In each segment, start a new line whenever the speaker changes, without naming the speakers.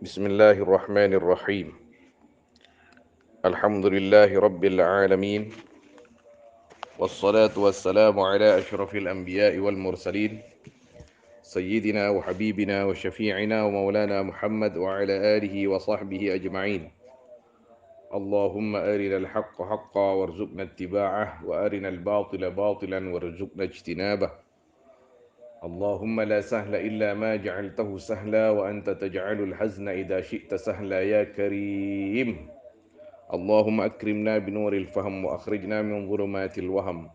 Bismillahirrahmanirrahim. Alhamdulillahi rabbil alamin. Wassalatu wassalamu ala asyrafil anbiya'i wal mursalin. Sayyidina wa habibina wa syafi'ina wa maulana Muhammad wa ala alihi wa sahbihi ajma'in. Allahumma arina al-haqqa haqqa warzuqna ittiba'ah wa arina al-batila batilan warzuqna ijtinabah. Allahumma la sahla illa ma ja'altahu sahla wa anta taj'alul hazna idha syi'ta sahla ya karim. Allahumma akrimna binuril faham wa akhrijna min dhulumatil waham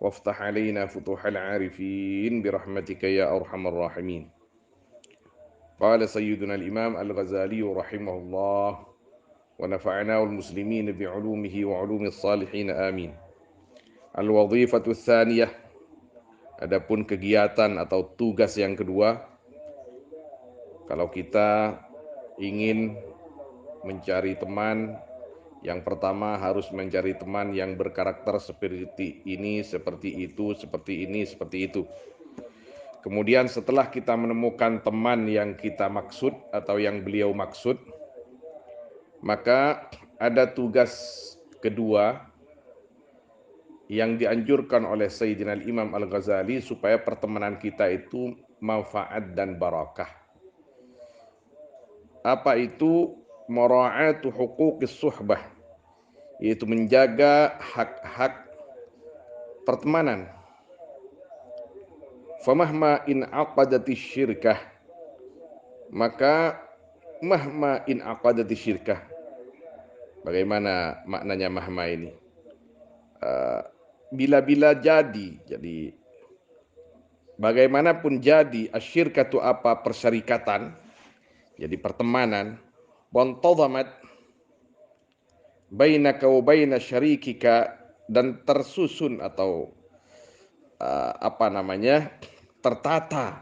waftah alaina futuhal arifin birahmatika ya arhamar rahimin. Qala sayyiduna al-imam al-Ghazali rahimahullah wa nafa'ana wal muslimin bi'ulumihi wa ulumis salihin amin. Al-wadhifatu tsaniyah, adapun kegiatan atau tugas yang kedua, kalau kita ingin mencari teman, yang pertama harus mencari teman yang berkarakter seperti ini, seperti itu, seperti ini, seperti itu. Kemudian setelah kita menemukan teman yang kita maksud atau yang beliau maksud, maka ada tugas kedua yang dianjurkan oleh Sayyidina Imam Al-Ghazali supaya pertemanan kita itu manfaat dan barakah. Apa itu? Mura'atu huquqis suhbah, yaitu menjaga hak-hak pertemanan. Famahma in aqadatis syirkah, maka mahma in aqadatis syirkah. Bagaimana maknanya mahma ini? Bila-bila jadi bagaimanapun jadi asyirkatu apa persyarikatan, jadi pertemanan, wantadhamat bainaka wa baina syarikika, dan tersusun atau tertata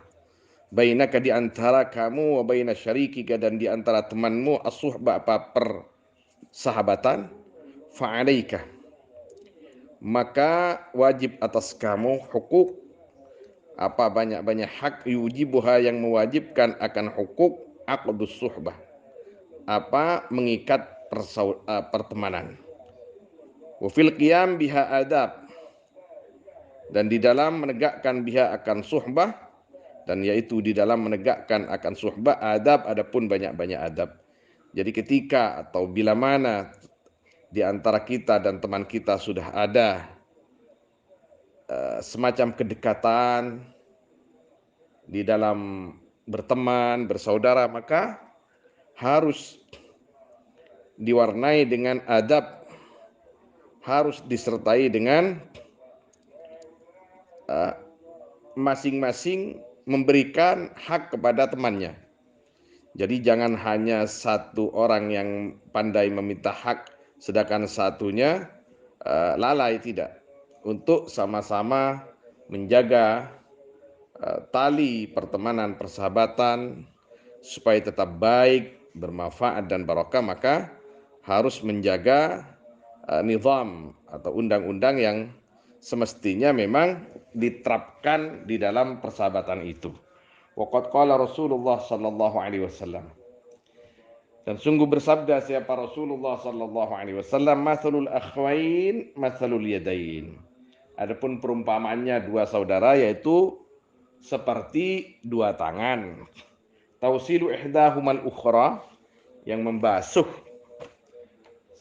bainaka di antara kamu wa baina syarikika dan di antara temanmu as-suhbah apa persahabatan, fa'alaika maka wajib atas kamu hukuk apa banyak-banyak hak yujibuha yang mewajibkan akan hukuk aqdus suhbah apa mengikat pertemanan, wa fil qiyam biha adab, dan di dalam menegakkan biha akan suhbah, dan yaitu di dalam menegakkan akan suhbah adab, adapun banyak-banyak adab. Jadi ketika atau bila mana di antara kita dan teman kita sudah ada semacam kedekatan di dalam berteman, bersaudara, maka harus diwarnai dengan adab, harus disertai dengan masing-masing memberikan hak kepada temannya. Jadi jangan hanya satu orang yang pandai meminta hak sedangkan satunya lalai, tidak. Untuk sama-sama menjaga tali pertemanan persahabatan supaya tetap baik, bermanfaat dan barokah, maka harus menjaga nizam atau undang-undang yang semestinya memang diterapkan di dalam persahabatan itu. Waqad qala Rasulullah sallallahu alaihi wasallam, dan sungguh bersabda siapa Rasulullah sallallahu alaihi wasallam, mathalul akhwain mathalul yadain. Adapun perumpamaannya dua saudara yaitu seperti dua tangan. Tausilu ihdahumal ukhra, yang membasuh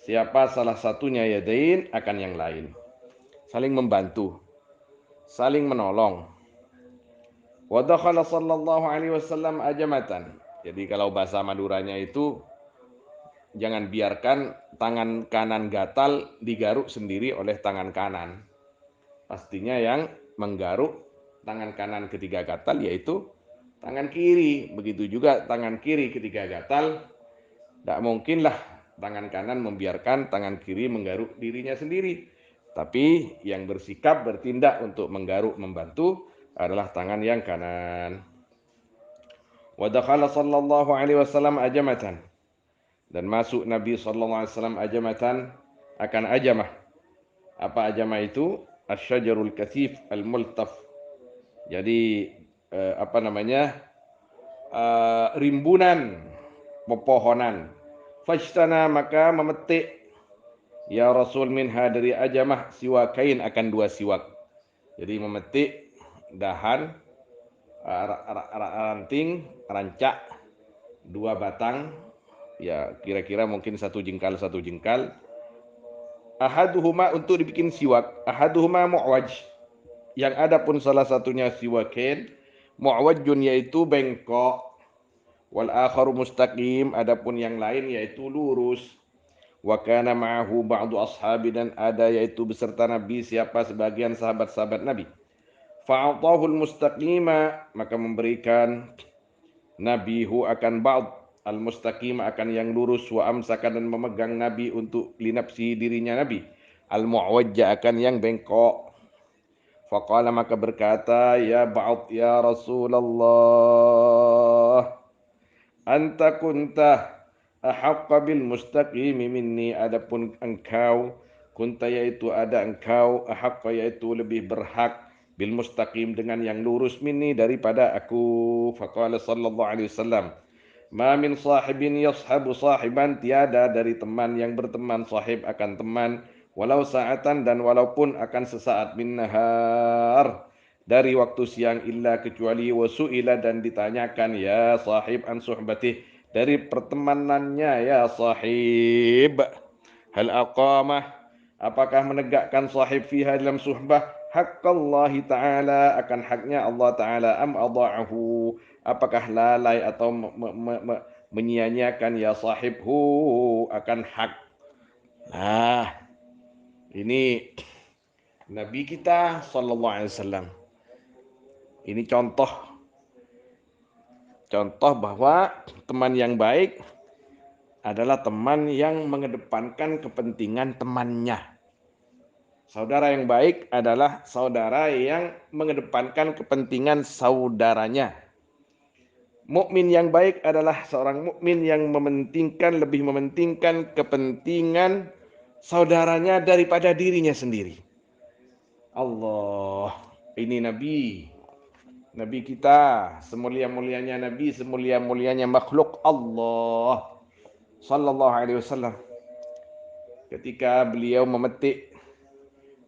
siapa salah satunya yadain akan yang lain. Saling membantu, saling menolong. Wa dakhala sallallahu alaihi wasallam ajamatan. Jadi kalau bahasa Maduranya itu, jangan biarkan tangan kanan gatal digaruk sendiri oleh tangan kanan. Pastinya yang menggaruk tangan kanan ketika gatal yaitu tangan kiri. Begitu juga tangan kiri ketika gatal, tidak mungkinlah tangan kanan membiarkan tangan kiri menggaruk dirinya sendiri. Tapi yang bersikap bertindak untuk menggaruk membantu adalah tangan yang kanan. Wa dakhala sallallahu alaihi wasallam ajamatan, dan masuk Nabi sallallahu alaihi wasallam ajamatan akan ajamah. Apa ajamah itu? Asyajarul kathif al-multaf. Jadi rimbunan pepohonan. Fajtana, maka memetik ya Rasul minha dari ajamah siwakain, akan 2 siwak. Jadi memetik dahan, ranting, rancak 2 batang, ya kira-kira mungkin 1 jengkal 1 jengkal. Ahaduhuma, untuk dibikin siwak, ahaduhuma mu'waj, yang ada pun salah satunya siwakain mu'wajun, yaitu bengkok, wal akharu mustaqim, adapun yang lain yaitu lurus. Wa kana ma'ahu ba'du ashabi, dan ada yaitu beserta Nabi siapa sebagian sahabat-sahabat Nabi. Fa'atahul mustaqima, maka memberikan Nabi hu akan ba'd al mustaqima, akan yang lurus. Wa amsaka, dan memegang Nabi untuk linapsi dirinya Nabi al mu'wajja, akan yang bengkok. Faqala, maka berkata ya ba'd ya Rasulullah, anta kunta ahaqqa bil mustaqimi minni, adapun engkau, kunta yaitu ada engkau, ahaqqa yaitu lebih berhak, bil mustaqim dengan yang lurus, minni daripada aku. Faqala sallallahu alaihi wasallam, ma min sahibin yashabu sahiban, tiada dari teman yang berteman sahib akan teman, walau sa'atan, dan walaupun akan sesaat, min nahar, dari waktu siang, illa kecuali, wasu'ila, dan ditanyakan ya sahib an suhbatih, dari pertemanannya ya sahib, hal aqamah, apakah menegakkan sahib fiha dalam suhbah, haqqallahi ta'ala, akan haknya Allah ta'ala, am adha'ahu, apakah lalai atau menyia-nyiakan ya sahibhu akan hak. Nah, ini Nabi kita sallallahu alaihi wasallam. Ini contoh bahwa teman yang baik adalah teman yang mengedepankan kepentingan temannya. Saudara yang baik adalah saudara yang mengedepankan kepentingan saudaranya. Mukmin yang baik adalah seorang mukmin yang lebih mementingkan kepentingan saudaranya daripada dirinya sendiri. Allah, ini Nabi kita, semulia-mulianya Nabi, semulia-mulianya makhluk Allah sallallahu alaihi wasallam. Ketika beliau memetik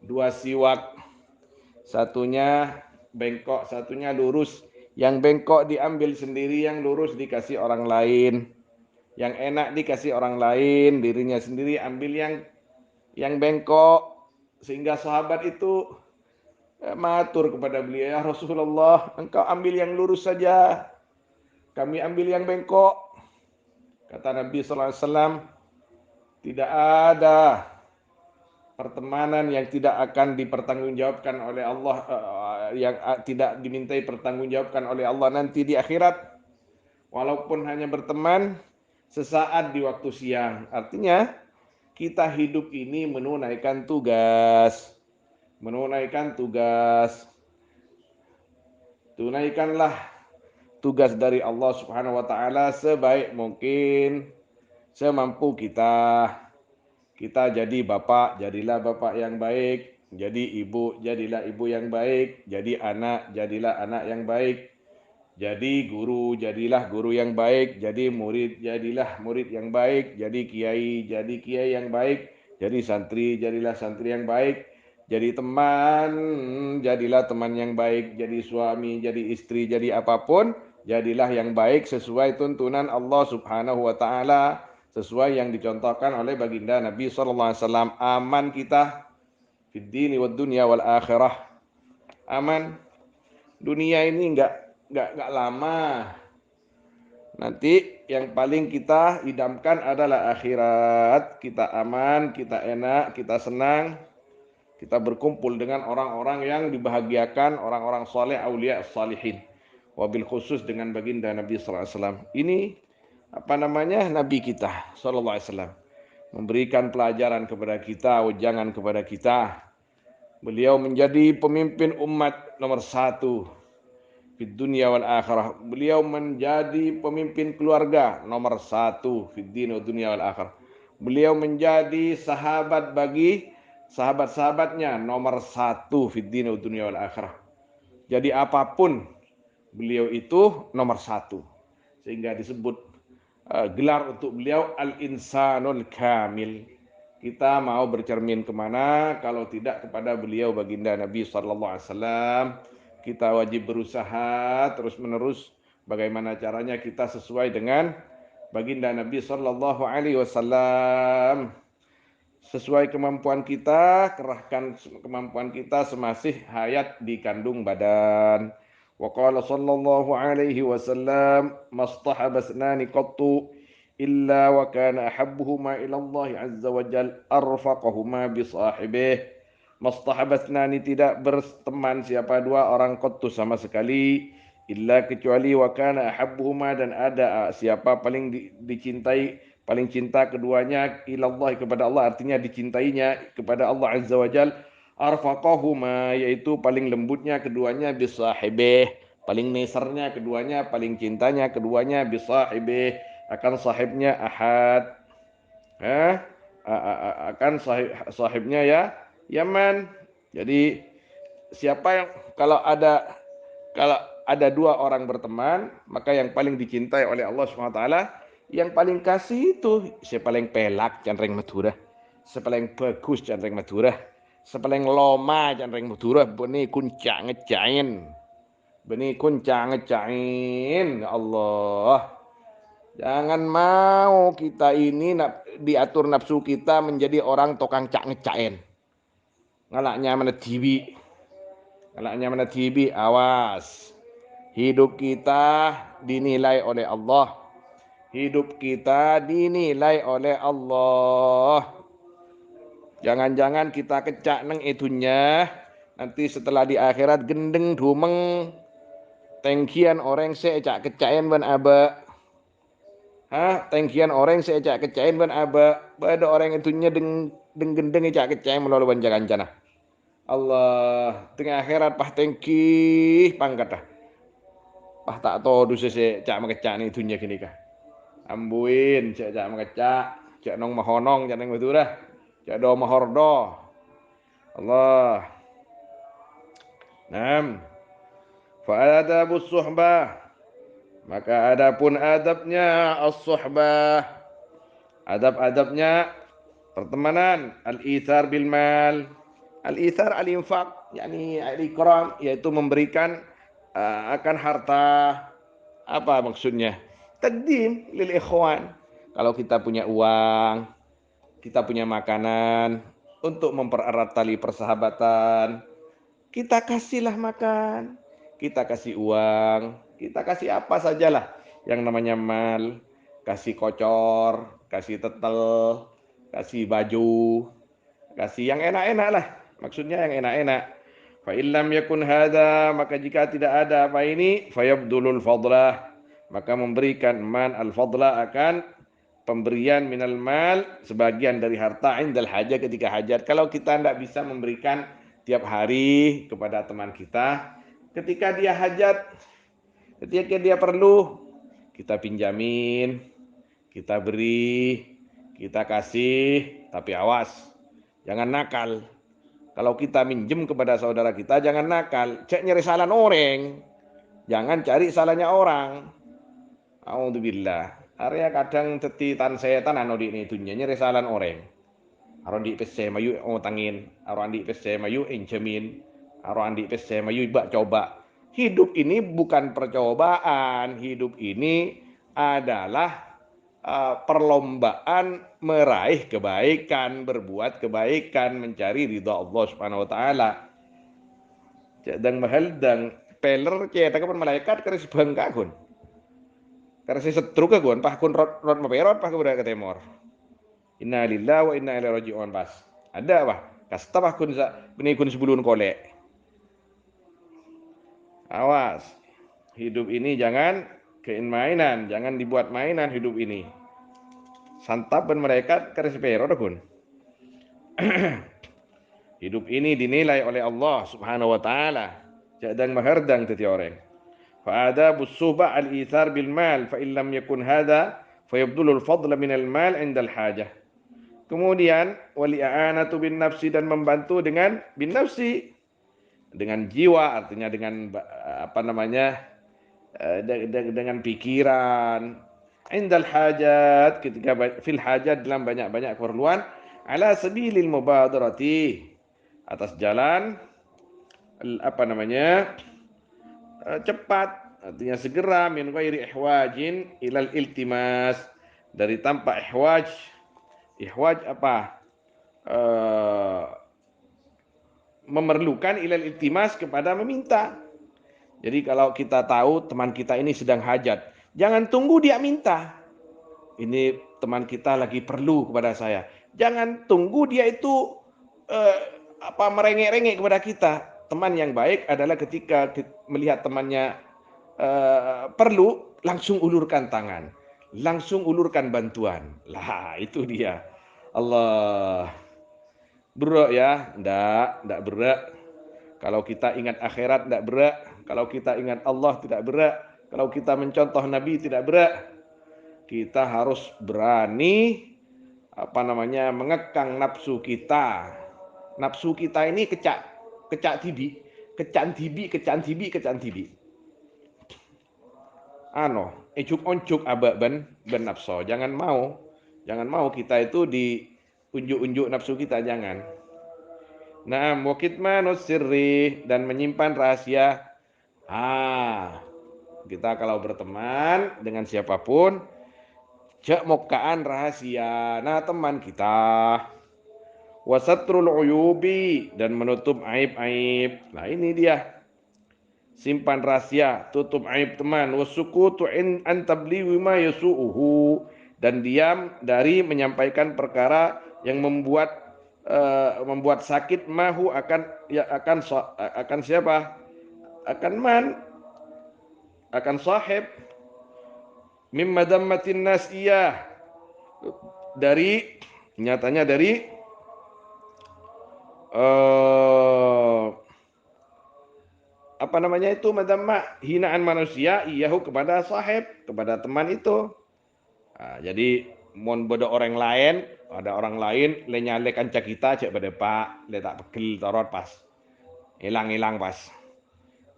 2 siwak, satunya bengkok, satunya lurus. Yang bengkok diambil sendiri, yang lurus dikasih orang lain. Yang enak dikasih orang lain, dirinya sendiri ambil yang bengkok. Sehingga sahabat itu matur kepada beliau, ya Rasulullah, engkau ambil yang lurus saja, kami ambil yang bengkok. Kata Nabi sallallahu alaihi wasallam, tidak ada pertemanan yang tidak akan dipertanggungjawabkan oleh Allah, yang tidak dimintai pertanggungjawabkan oleh Allah nanti di akhirat, walaupun hanya berteman sesaat di waktu siang. Artinya kita hidup ini menunaikan tugas. Tunaikanlah tugas dari Allah Subhanahu wa taala sebaik mungkin, semampu kita. Kita jadi bapak, jadilah bapak yang baik. Jadi ibu, jadilah ibu yang baik. Jadi anak, jadilah anak yang baik. Jadi guru, jadilah guru yang baik. Jadi murid, jadilah murid yang baik. Jadi kiai, jadi kiai yang baik. Jadi santri, jadilah santri yang baik. Jadi teman, jadilah teman yang baik. Jadi suami, jadi istri, jadi apapun, jadilah yang baik sesuai tuntunan Allah Subhanahu wa taala, sesuai yang dicontohkan oleh baginda Nabi sallallahu alaihi wasallam. Aman kita fid dini wad dunya wal akhirah. Aman. Dunia ini enggak lama. Nanti yang paling kita idamkan adalah akhirat. Kita aman, kita enak, kita senang. Kita berkumpul dengan orang-orang yang dibahagiakan, orang-orang soleh, aulia, salihin. Wabil khusus dengan baginda Nabi sallallahu alaihi wasallam. Ini Nabi kita sallallahu alaihi wasallam memberikan pelajaran kepada kita, wejangan kepada kita. Beliau menjadi pemimpin umat nomor 1 di dunia wal akhirah. Beliau menjadi pemimpin keluarga nomor 1 di dunia wal akhirah. Beliau menjadi sahabat bagi sahabat-sahabatnya nomor 1 di dunia wal akhirah. Jadi apapun beliau itu nomor 1, sehingga disebut gelar untuk beliau Al-Insanul Kamil. Kita mau bercermin kemana kalau tidak kepada beliau baginda Nabi Sallallahu Alaihi Wasallam. Kita wajib berusaha terus-menerus bagaimana caranya kita sesuai dengan baginda Nabi Sallallahu Alaihi Wasallam. Sesuai kemampuan kita, kerahkan kemampuan kita semasih hayat di kandung badan. Wa qala sallallahu alaihi wasallam mastahaba asnani qattu illa wa kana ahabbuhuma ila Allah azza wa jal arfaqahuma bi sahibih. Mastahaba asnani, tidak berteman siapa dua orang qattu sama sekali illa kecuali wa kana ahabbuhuma, dan ada siapa paling dicintai, paling cinta keduanya ilallah kepada Allah, artinya dicintainya kepada Allah azza wajal, arfaqahuma, yaitu paling lembutnya keduanya, bisahibih, paling nesernya keduanya, paling cintanya keduanya, bisahibih, akan sahibnya ahad, akan sahibnya ya Yaman. Jadi siapa yang kalau ada dua orang berteman, maka yang paling dicintai oleh Allah SWT, yang paling kasih itu sepaling pelak canreng Madura, sepaling bagus canreng Madura, sepaling loma canreng Madura, beni kuncak ngecain, beni kuncak ngecain. Allah, jangan mau kita ini diatur nafsu kita menjadi orang tukang cak ngecain. Ngalaknya mana TV, ngalaknya mana TV, awas. Hidup kita dinilai oleh Allah. Hidup kita dinilai oleh Allah. Jangan-jangan kita kecak neng itunya, nanti setelah di akhirat gendeng dumeng, tengkian orang secak kecain ban aba. Tengkian orang secak kecain ban aba. Pada orang itunya deng gendeng cak kecain melalui banjakan jana. Allah, tengah akhirat pah tengki pangkat dah. Pah tak tahu dosa cak mengecak ni itunya kini kah. Ambuin cak mengecak, cak nong mahonong cak neng betul dah. Cak do mahordo. Allah. Naam. Fa adabus suhbah. Maka adapun adabnya as-suhbah. Adab-adabnya pertemanan, al-ithar bil mal. Al-ithar al-infaq, yakni al-ikram, yaitu memberikan akan harta. Apa maksudnya? Takdim lil ikhwan. Kalau kita punya uang, kita punya makanan, untuk mempererat tali persahabatan, kita kasihlah makan, kita kasih uang, kita kasih apa sajalah yang namanya mal, kasih kocor, kasih tetel, kasih baju, kasih yang enak-enak lah, maksudnya yang enak-enak. Fa illam yakun hada, maka jika tidak ada apa ini, fayabdulul fadlah, maka memberikan man al fadlah, akan pemberian minal mal, sebagian dari harta, indal hajat, ketika hajat. Kalau kita tidak bisa memberikan tiap hari kepada teman kita, ketika dia hajat, ketika dia perlu, kita pinjamin, kita beri, kita kasih, tapi awas, jangan nakal. Kalau kita minjem kepada saudara kita, jangan nakal. Cek nyari salah orang, jangan cari salahnya orang. Alhamdulillah. Area kadang teti tan setan anu di ini dunya nyari salah orang. Aron di pese mayu ngutangin, aron di pese mayu incemin, aron di pese mayu ibak coba. Hidup ini bukan percobaan, hidup ini adalah perlombaan meraih kebaikan, berbuat kebaikan, mencari ridha Allah Subhanahu wa taala. Jadang mahaldang peler cetak pun malaikat keris bangkakun. Karena saya setruk gon pah kun rot maperot pah kebudak ke temor. Inna lillahi wa inna ilaihi raji'un pas. Ada apa? Kasta pah kun benikun sebelun kolek. Awas. Hidup ini jangan mainan, jangan dibuat mainan hidup ini. Santap ben mereka keris pero gun. Hidup ini dinilai oleh Allah Subhanahu wa taala. Jadang mahardang teti orang. فآداب الصحبة الإيثار بالمال فإن لم يكن هذا فيبذل الفضل من المال عند الحاجة. Kemudian wali'anatu bin nafsi, dan membantu dengan bin nafsi, dengan jiwa, artinya dengan apa namanya, dengan pikiran, indal hajat, ketika fil hajat, dalam banyak-banyak keperluan, ala sabilil mubadarati, atas jalan apa namanya, cepat, artinya segera, min ghairi ihwajin ilal iltimas, dari tanpa ihwaj. Ihwaj apa? Eh, Memerlukan ilal iltimas, kepada meminta. Jadi kalau kita tahu teman kita ini sedang hajat, jangan tunggu dia minta. Ini teman kita lagi perlu kepada saya. Jangan tunggu dia itu eh, merengek-rengek kepada kita. Teman yang baik adalah ketika melihat temannya perlu, langsung ulurkan tangan, langsung ulurkan bantuan. Lah, itu dia. Allah. Berak ya? Enggak berak. Kalau kita ingat akhirat tidak berak, kalau kita ingat Allah tidak berak, kalau kita mencontoh Nabi tidak berak. Kita harus berani mengekang nafsu kita. Nafsu kita ini kecak tibi, kecan tibi. Icuk oncuk aba ben nafsu. Jangan mau kita itu diunjuk-unjuk nafsu kita, jangan. Naam, wa kitmanus sirri, dan menyimpan rahasia. Kita kalau berteman dengan siapapun, jak mokaan rahasia. Nah, teman kita. Wasatrul uyubi, dan menutup aib-aib. Nah, ini dia. Simpan rahasia, tutup aib teman. Wasukutu an tabliwi ma yasu'uhu, dan diam dari menyampaikan perkara yang membuat sakit mahu akan siapa? Akan sahib. Mimma dammatin nasiyah, dari nyatanya dari madamma, hinaan manusia, iyahu, kepada sahib, kepada teman itu. Jadi mon bodo orang lain, ada orang lain le nyale kanca kita cek pada pak le tak pegel torot pas hilang pas.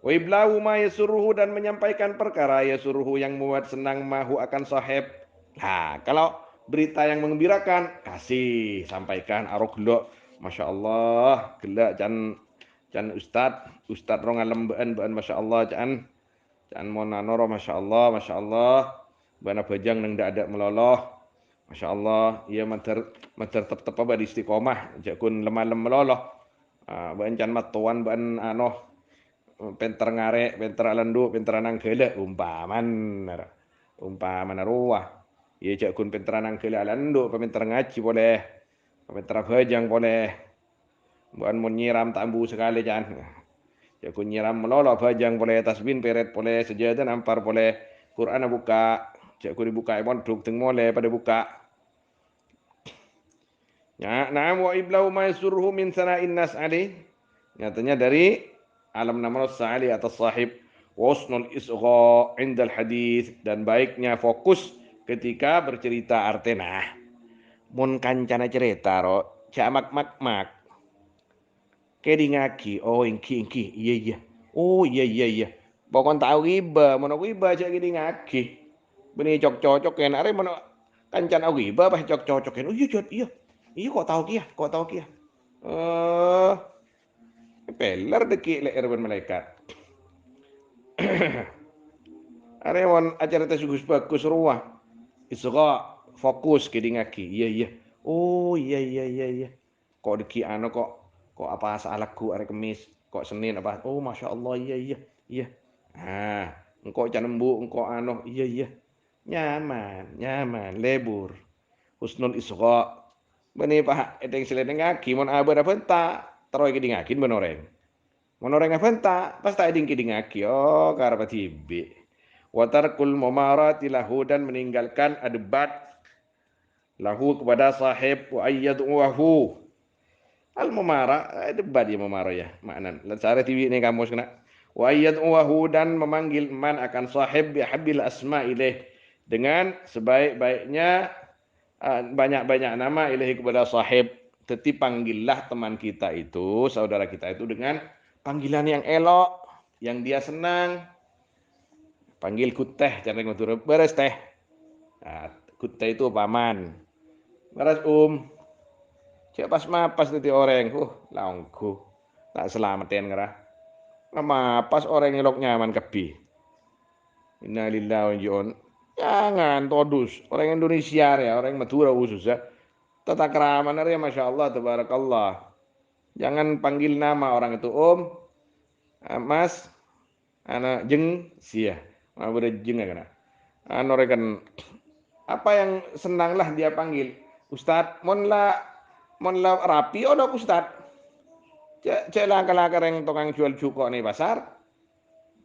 Wa iblahu ma yasuruhu, dan menyampaikan perkara yasuruhu yang membuat senang mahu akan sahib. Nah, kalau berita yang mengembirakan, kasih, sampaikan. Aro gelok, masya Allah, gelak can ustad rong alam bean masya Allah, can monanoro, masya Allah, bana bajang nang dak ada meloloh, masya Allah, ia mater tetep apa di istiqomah, jakun lemah meloloh, ban can matuan ban penter ngarek, penter alandu, penter anang gelek, umpaman ruah. Ya jakun penter anang gelek alandu, penter ngaji boleh, penter bajang boleh, bukan mau nyiram tambu sekali jangan. Jakun nyiram melolo bajang boleh, tasbih peret boleh, sejadah nampar boleh, Quran buka, jakun dibuka emon duk teng mole pada buka. Ya, na'am wa iblau ma yasurruhu min sana'in nas alih. Nyatanya dari alam namrud sa'ali atas sahib, wasnul isgha indal hadis, dan baiknya fokus ketika bercerita. Artena mun kancana cerita ro jamak mak kedingaki, oh ingki iya oh iya pokon tahu giba mono giba cak kedingaki beni cocok kan are mono kancana giba pas cocok kan, oh iya kok tahu kia peler deki le erban malaikat. Arewon acara tes bagus ruah. Isra fokus kedingaki. Iya. Oh iya. Kok deki kok apa salahku hari Kamis, kok Senin apa? Oh Masya Allah, iya. Engkau canembu, engkau iya. Nyaman, lebur. Husnul isra. Bani pak edeng selendeng ngaki mon aba dapat tak teroy kedingakin benoreng. Monoreng aventa pas tak eding kedingaki, oh karpati tibi. Watarkul mumarati lahu, dan meninggalkan adebat lahu kepada sahib, wa ayyad'uhu. Al mumara debat ya mumara ya maknan. Lancara tiwi ini kamus kena. Wa ayyad'uhu, dan memanggil man akan sahib bi habil asma ilaih, dengan sebaik-baiknya banyak-banyak nama ilahi kepada sahib. Tetapi panggillah teman kita itu, saudara kita itu, dengan panggilan yang elok, yang dia senang. Panggil ku teh, cara ngotur beres teh. Nah, kutta itu paman. Maras cek pas mapas tadi orang, laungku. Tak selamatin ngerah. Mapas orang ngelok nyaman kebi. Innalillahi wa inna ilaihi raji'un. Jangan todus. Orang Indonesia ya, orang Madura khusus ya. Tata kerama ya Masya Allah, tabarakallah. Jangan panggil nama orang itu mas, anak jeng, sia. Mau jeng ya kena. Anu rekan apa yang senang lah dia panggil. Ustad, mon la rapi odok Ustad. Cek laka-laka yang tukang jual cuko nih pasar.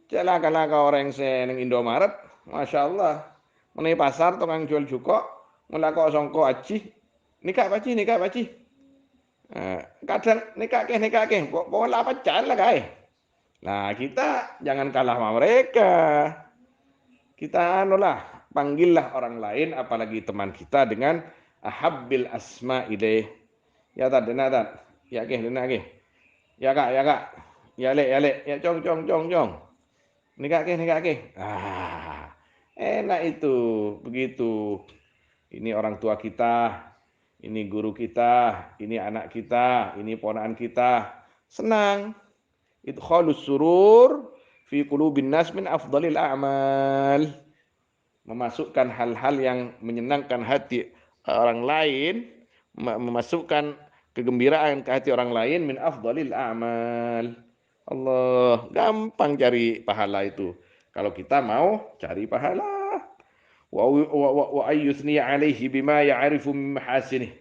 Cek laka-laka orang seneng Indomaret. Masya Allah. Menai pasar tukang jual cuko. Mula kok songko aci. Nikah paci, nikah paci. Kadang nikah ke. Pokoknya apa cara lah kai. Nah kita jangan kalah sama mereka. Kita anulah, panggillah orang lain apalagi teman kita dengan ahabbil asma ilaih. Ya tad, dena tad. Ya ke, dena ke. Ya kak, ya kak. Ya lek, ya cong. Nikah ke. Enak itu, begitu. Ini orang tua kita, ini guru kita, ini anak kita, ini ponakan kita. Senang. Idkhalus surur fi qulubin nas min afdalil a'mal. Memasukkan hal-hal yang menyenangkan hati orang lain, memasukkan kegembiraan ke hati orang lain min afdalil a'mal. Allah, gampang cari pahala itu. Kalau kita mau cari pahala. Wa ayyuthni alaihi bima ya'rifu min mahasinih.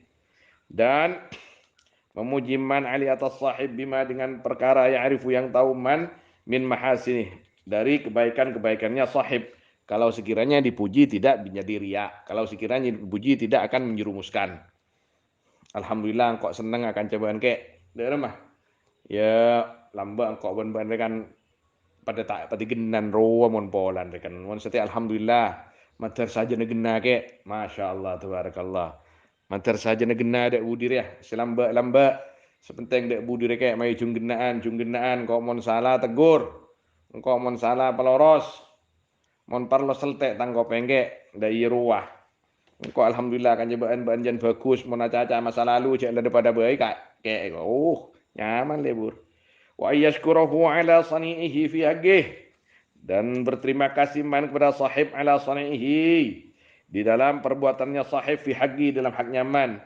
Dan memuji man ali atas sahib bima dengan perkara ya'rifu yang tahu man min mahasinih. Dari kebaikan-kebaikannya sahib. Kalau sekiranya dipuji tidak menjadi riya. Kalau sekiranya dipuji tidak akan menjerumuskan. Alhamdulillah kok seneng akan cobaan kek. Daerah mah. Ya lamba kok ban-ban kan pada tak pati genan roa mon polan rekan. Mon setiap alhamdulillah. Mater saja negena kek. Masya Allah tabarakallah. Mater saja negena dek budir ya. Selamba-lamba. Sepenting dek budir kek mai jung genaan kok mon salah tegur. Kok mon salah peloros. Mon parlo seltek tanggo pengke dari ruah. Engko alhamdulillah kan jebaan banjan bagus mon aca-aca masa lalu cek daripada baik kak. Kayak nyaman lebur. Wa yashkurahu ala sani'ihi fi haqqih. Dan berterima kasih man kepada sahib ala sani'ihi. Di dalam perbuatannya sahib fi haqqi dalam haknya man.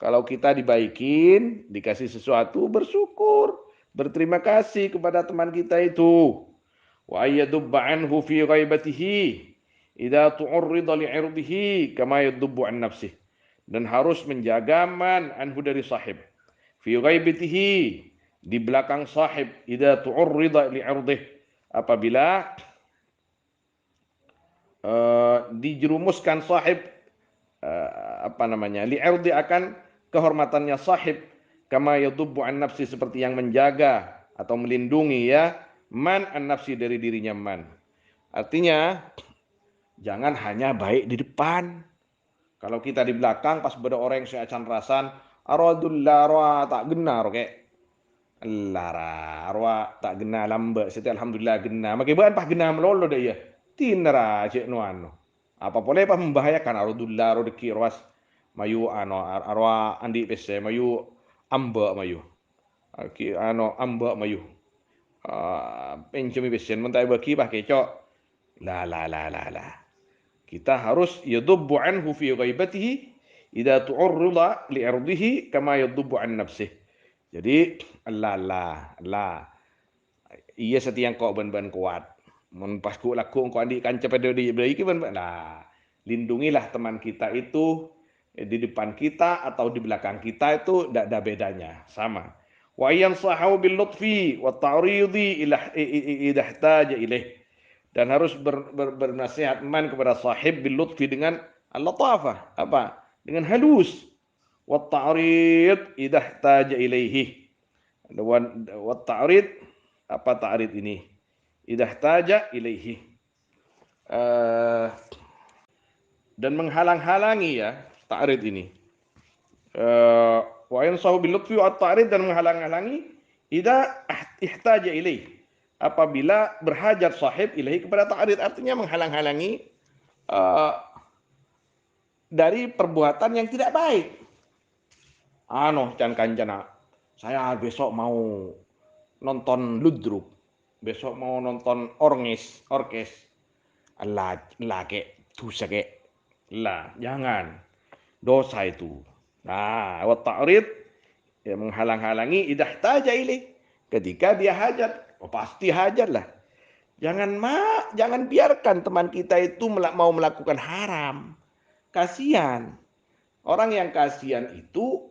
Kalau kita dibaikin, dikasih sesuatu, bersyukur. Berterima kasih kepada teman kita itu. Wa ayyadubba anhu fi ghaibatihi idza tu'rida li'irdihi kama yadubbu an nafsih. Dan harus menjaga man anhu dari sahib. Fi ghaibatihi di belakang sahib idza tu'rida li'irdihi apabila dijerumuskan sahib li'irdi akan kehormatannya sahib kama yadubbu an nafsi seperti yang menjaga atau melindungi ya man an nafsi dari dirinya man. Artinya jangan hanya baik di depan. Kalau kita di belakang pas beda orang yang acan rasan aradul lara tak genar kayak lara arwa tak gena lambe setiap alhamdulillah gena makai bahan pas gena melolo deh ya tinra cek nuano apa boleh pas membahayakan aradul laro deki rawas mayu ano arwa andi pese mayu amba mayu ki ano amba mayu pencumi pesen mentai baki bah kecok la kita harus yadubbu anhu fi ghaibatihi idza tu'arrida li'irdihi kama yadubbu an nafsih. Jadi la iya setiang kau ban-ban kuat. Mun pas ku laku kau andi kan cepet di beli ki ban lah. Lindungilah teman kita itu di depan kita atau di belakang kita itu tidak ada bedanya, sama. Wa yansahu bil lutfi wa ta'ridi ila idahtaja ilaih. Dan harus bernasihat man kepada sahib bil lutfi dengan al-latafah apa dengan halus wa ta'rid idah taja ilaihi wa ta'rid apa ta'rid ini idah taja ilaihi dan menghalang-halangi ya ta'rid ini wa yansahu bil lutfi wa ta'rid dan menghalang-halangi idza ihtaja ilaihi apabila berhajat sahib ilahi kepada ta'rid artinya menghalang-halangi uh, dari perbuatan yang tidak baik. Can kancana, saya besok mau nonton ludruk, besok mau nonton orkes. Allah kek, dosa kek. Lah, jangan. Dosa itu. Nah, wa ta'rid ya menghalang-halangi idah taja ilaih. Ketika dia hajat, pasti hajat lah. Jangan biarkan teman kita itu mau melakukan haram. Kasihan. Orang yang kasihan itu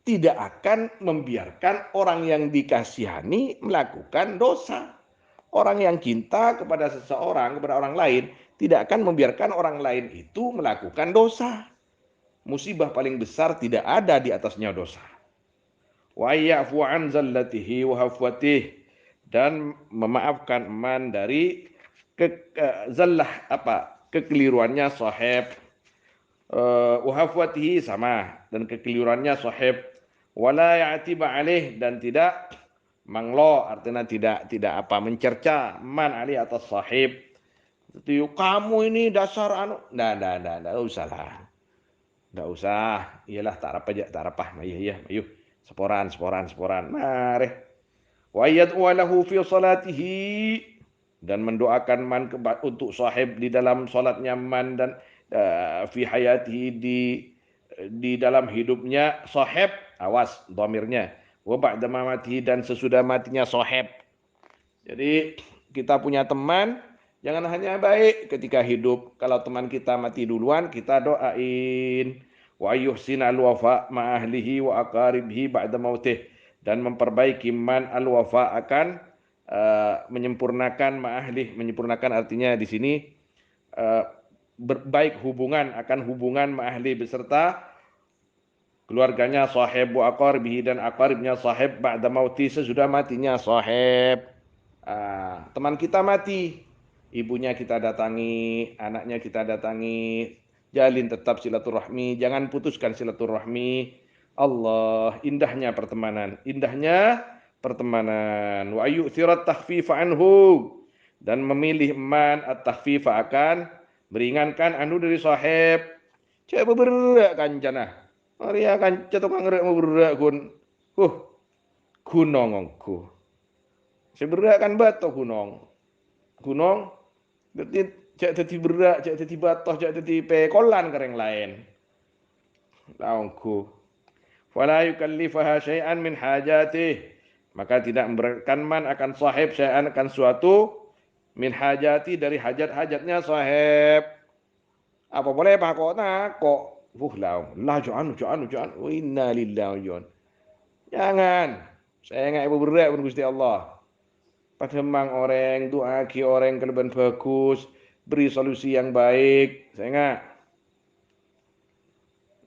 tidak akan membiarkan orang yang dikasihani melakukan dosa. Orang yang cinta kepada seseorang, kepada orang lain, tidak akan membiarkan orang lain itu melakukan dosa. Musibah paling besar tidak ada di atasnya dosa. Wa ya'fu an zallatihi wa hafwatih, dan memaafkan man dari zallah kekeliruannya sahib, wa hafwatihi sama, dan kekeliruannya sahib, wala ya'tiba alaih, dan tidak manglo, artinya tidak mencerca man ali atas sahib. Itu kamu ini dasar anu, nggak usah lah. Nggak usah, iyalah tak apa, iya, ayo, seporan, mari. Wa yad'u lahu fi salatihi, dan mendoakan man untuk sahib di dalam salatnya man, dan fi hayatihi di dalam hidupnya sahib, awas dhamirnya, wa ba'da mamatihi, dan sesudah matinya sahib. Jadi kita punya teman, jangan hanya baik ketika hidup. Kalau teman kita mati duluan, kita doain. Wa yuhsin al-wafa ma'ahlihi wa aqaribihi ba'da mautih. Dan memperbaiki man al-wafa akan menyempurnakan ma'ahlih. Menyempurnakan artinya di sini berbaik hubungan, akan hubungan ma'ahli beserta keluarganya sahib, wa aqaribihi, dan aqaribnya sahib ba'da mauti, sesudah matinya sahib. Teman kita mati, ibunya kita datangi, anaknya kita datangi, jalin tetap silaturahmi, jangan putuskan silaturahmi. Allah, indahnya pertemanan, Wa yu'thirat takhfifa anhu, dan memilih man at-takhfifa akan meringankan anu dari sahib. Cek beberak kancana. Maria kanca tukang rek beberak kun. Gunongku. Seberak kan batoh gunung, cek dadi berak, cek dadi batoh, cek dadi pekolan kereng lain. Laungku. Fala yukallifaha syai'an min hajatih, maka tidak memberatkan man akan sahib syai'an akan suatu min hajati dari hajat-hajatnya sahib. Apa boleh pak kok lah jangan. Wa inna lillahi wa jangan. Saya enggak ibu berat pun Gusti Allah. Pademang orang, doa ki orang kelebihan bagus, beri solusi yang baik. Saya enggak.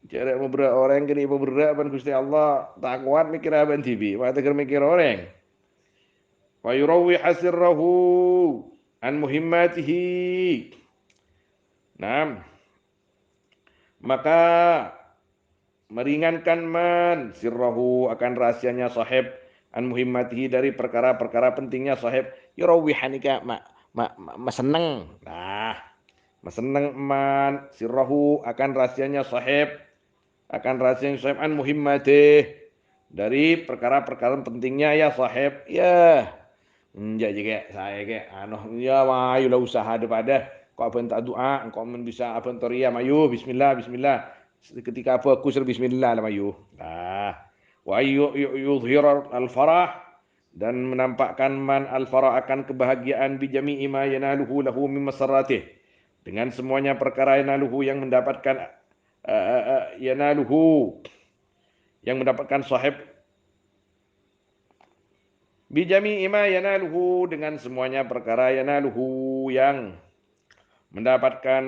Cara mau berak orang kini mau berak pan Gusti Allah, tak kuat mikir apa tibi, mata mikir orang. Wa yurawwi hasirrahu an muhimmatihi. Nah, maka meringankan man sirrahu akan rahasianya sahib, an muhimmatihi dari perkara-perkara pentingnya sahib. Yurawwi hanika seneng. Nah, seneng man sirrahu akan rahasianya sahib, akan rahasianya sahib an muhimmatih dari perkara-perkara pentingnya ya sahib. Ya, juga saya ya mayu lah usaha daripada kok abang tak doa, kok men bisa abang toria mayu bismillah. Ketika aku bismillah lah mayu. Wa yudhhir al-farah, dan menampakkan man al-farah akan kebahagiaan bi jami'i ma yanaluhu lahu min masarratih, dengan semuanya perkara yanaluhu yang mendapatkan yanaluhu yang mendapatkan sahib, bi jami'i ma yanaluhu dengan semuanya perkara yanaluhu yang mendapatkan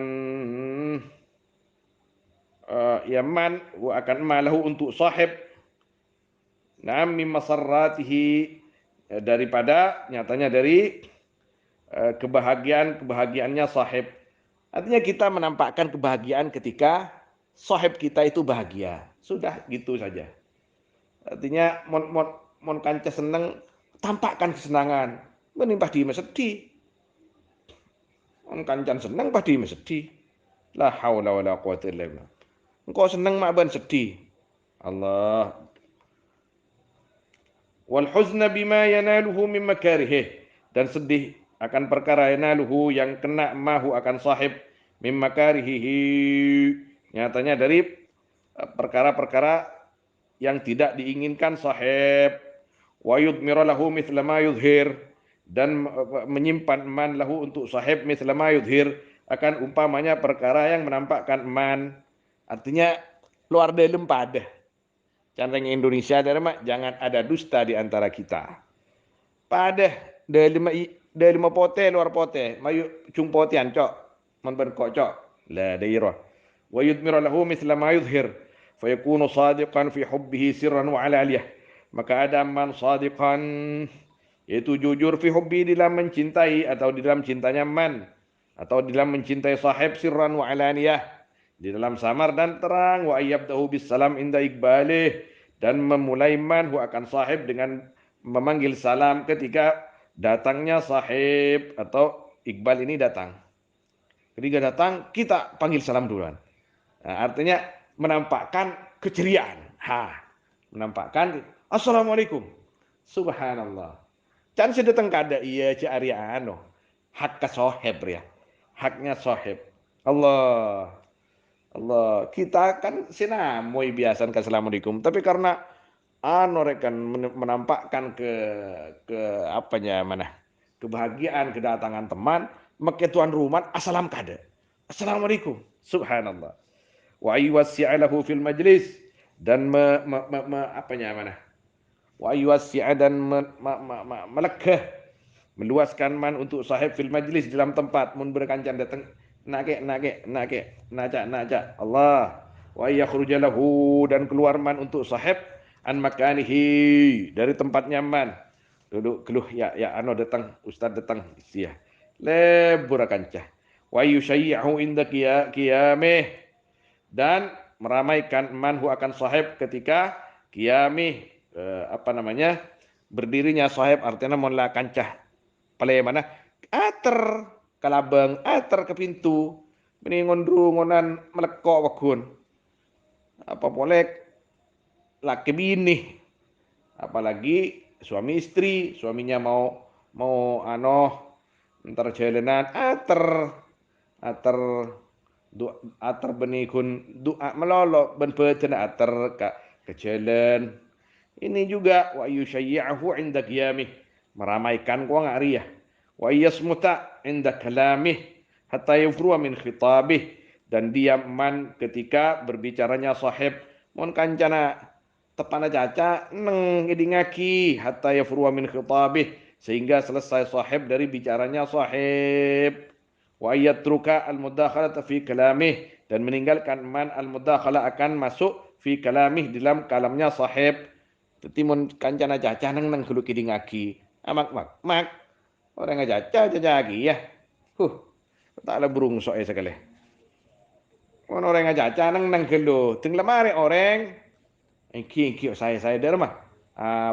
yaman akan malahu untuk sahib, nam min masarratihi, daripada nyatanya dari kebahagiaannya sahib. Artinya kita menampakkan kebahagiaan ketika sahib kita itu bahagia. Sudah gitu saja. Artinya mon kanca seneng, tampakkan kesenangan. Menimpah di sedih. Mon kancan seneng pasti sedih. La haula wala quwata illa billah. Engkau senang mak ban sedih. Allah. Wal huzna bima yanaluhu min makarihih, dan sedih akan perkara yanaluhu yang kena mahu akan sahib min makarihihi, nyatanya dari perkara-perkara yang tidak diinginkan sahib. Wa yudmira lahu mithla ma yudhir, dan menyimpan man lahu untuk sahib mithla ma yudhir, akan umpamanya perkara yang menampakkan man. Artinya luar dalam pada. Canreng Indonesia mak jangan ada dusta di antara kita. Pada de lima pote luar pote, mayu cung potian cok, man berkok cok. La dairah. Wa yudmira lahu mithla ma yudhir, fayakunu sadiqan fi hubbihi sirran wa alaliyah. Maka ada man sadiqan, yaitu jujur fi hubbi, di dalam mencintai atau di dalam cintanya man, atau di dalam mencintai sahib sirran wa alaniyah, di dalam samar dan terang. Wa ayyabdahu bis salam inda iqbalih, dan memulai man hu akan sahib dengan memanggil salam ketika datangnya sahib atau iqbal ini datang. Ketika datang kita panggil salam duluan. Nah, artinya menampakkan keceriaan. Menampakkan assalamualaikum. Subhanallah. Can sedeteng kada iya ci Arya ano. Hak ka sohib ya. Haknya sohib. Allah. Allah. Kita kan sinamoi biasan ke assalamualaikum. Tapi karena rekan menampakkan ke apanya mana kebahagiaan kedatangan teman, maka tuan rumah assalam kada. Assalamualaikum. Subhanallah. Wa yuwassi'alahu fil majlis, dan apanya mana? Wa yuwassi'a, dan melekeh, meluaskan man untuk sahib fil majlis, dalam tempat mun berkancan datang nake naca Allah. Wa yakhruja lahu, dan keluar man untuk sahib an makanihi, dari tempat nyaman. Duduk keluh ya ano datang, ustaz datang sia. Lebur kancah. Wa yusyayyi'u inda qiyamih, dan meramaikan manhu akan sahib ketika qiyamih, berdirinya sahib, artinya monla kancah pale mana ater kalabeng ater ke pintu meni ngondru ngonan melekok wagun apa boleh laki bini, apalagi suami istri, suaminya mau ntar jalanan ater ater ater benikun doa melolo ben peten ater ke jalan. Ini juga wa yusyayyi'ahu 'inda qiyamih, meramaikan ko ngariah. Wa yasmuta 'inda kalamih hatta yufruwa min khitabih, dan diam man ketika berbicaranya sahib. Mon kancana tepana caca neng idingaki hatta yafruwa min khitabih, sehingga selesai sahib dari bicaranya sahib. Wa yatruka al-mudakhalata fi kalamih, dan meninggalkan man al-mudakhala akan masuk fi kalamih dalam kalamnya sahib. Timun kancana caca neng gulu kidingaki. Mak. Orang caca lagi ya. Tak ada burung soe sekali. Orang caca neng gulu. Ting lemari orang. Engki saya derma.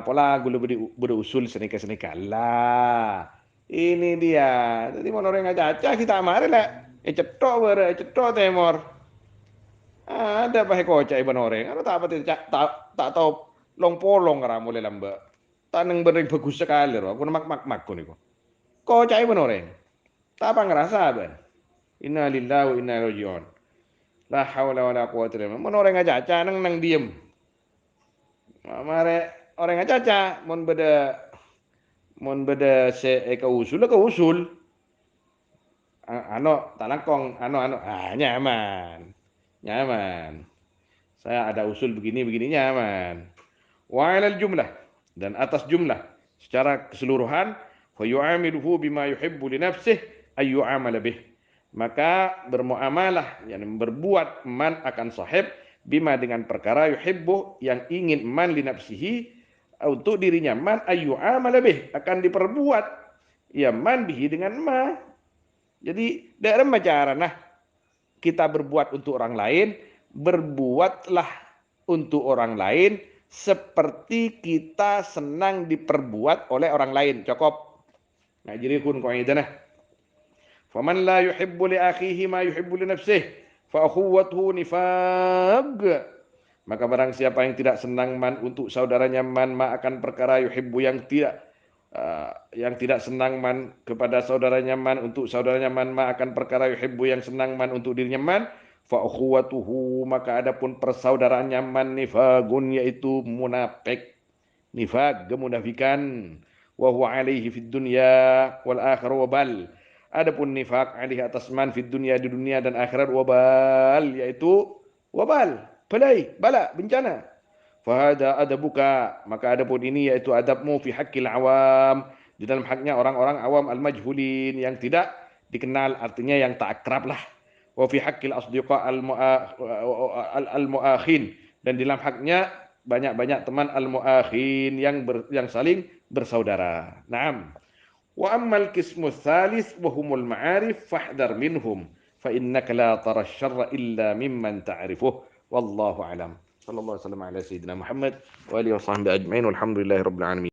Pola gulu berusul senika lah. Ini dia. Jadi mau orang caca kita amare lah. Cetok temor. Ada pahe kocak iban orang. Anu tak apa tak tahu long polong kara mulai lamba. Taneng bering bagus sekali roh. Aku mak ko niku. Kocak iban orang. Tak apa ngerasa ban. Inna lillahi wa inna ilaihi raji'un. La haula wala quwata illa billah. Mun orang caca nang diem. Mare orang caca mon beda se ke usul. Talangkong nyaman. Saya ada usul begini nyaman. Wa 'alal jumlah, dan atas jumlah secara keseluruhan, fa yu'amiluhu bima yuhibbu li nafsihi ay yu'amala bih. Maka bermuamalah, yakni berbuat man akan sahib, bima dengan perkara yuhibbu yang ingin man li nafsihi, untuk dirinya man ay yu'amala bih, akan diperbuat ya man bihi dengan ma. Jadi dalam cara kita berbuat untuk orang lain, berbuatlah untuk orang lain seperti kita senang diperbuat oleh orang lain. Cukup. Nah, jadi kun kau itu nah. Faman la yuhibbu li akhihi ma yuhibbu li nafsihi. fa ukhuwatuhu nifaq. Maka barang siapa yang tidak senang man untuk saudaranya man ma akan perkara yuhibbu yang tidak senang man kepada saudaranya man untuk saudaranya man ma akan perkara yuhibbu yang senang man untuk dirinya man fa ukhuwatuhu, maka adapun persaudaraannya man nifagun, yaitu munafik, nifaq kemunafikan, wa huwa alaihi fid dunya wal akhirah wabal. Adapun nifaq alaihi atas man fid dunya, di dunia dan akhirat, wabal yaitu wabal, bala bencana. Fahada adabuka, maka adapun ini yaitu adabmu, fi haqqil awam, di dalam haknya orang-orang awam, al-majhulin, yang tidak dikenal, artinya yang tak akrab lah. Wa fi haqqil asdiqa al-muakhin, dan di dalam haknya banyak-banyak teman, al-muakhin, yang saling bersaudara. Naam. Wa ammal qismu tsalis wa humul ma'arif fahdar minhum fa innaka la tara syarra illa mimman ta'rifuh wallahu alam. Sallallahu alaihi wasallam ala sayyidina Muhammad wa alihi wa sahbihi ajmain walhamdulillahi rabbil alamin.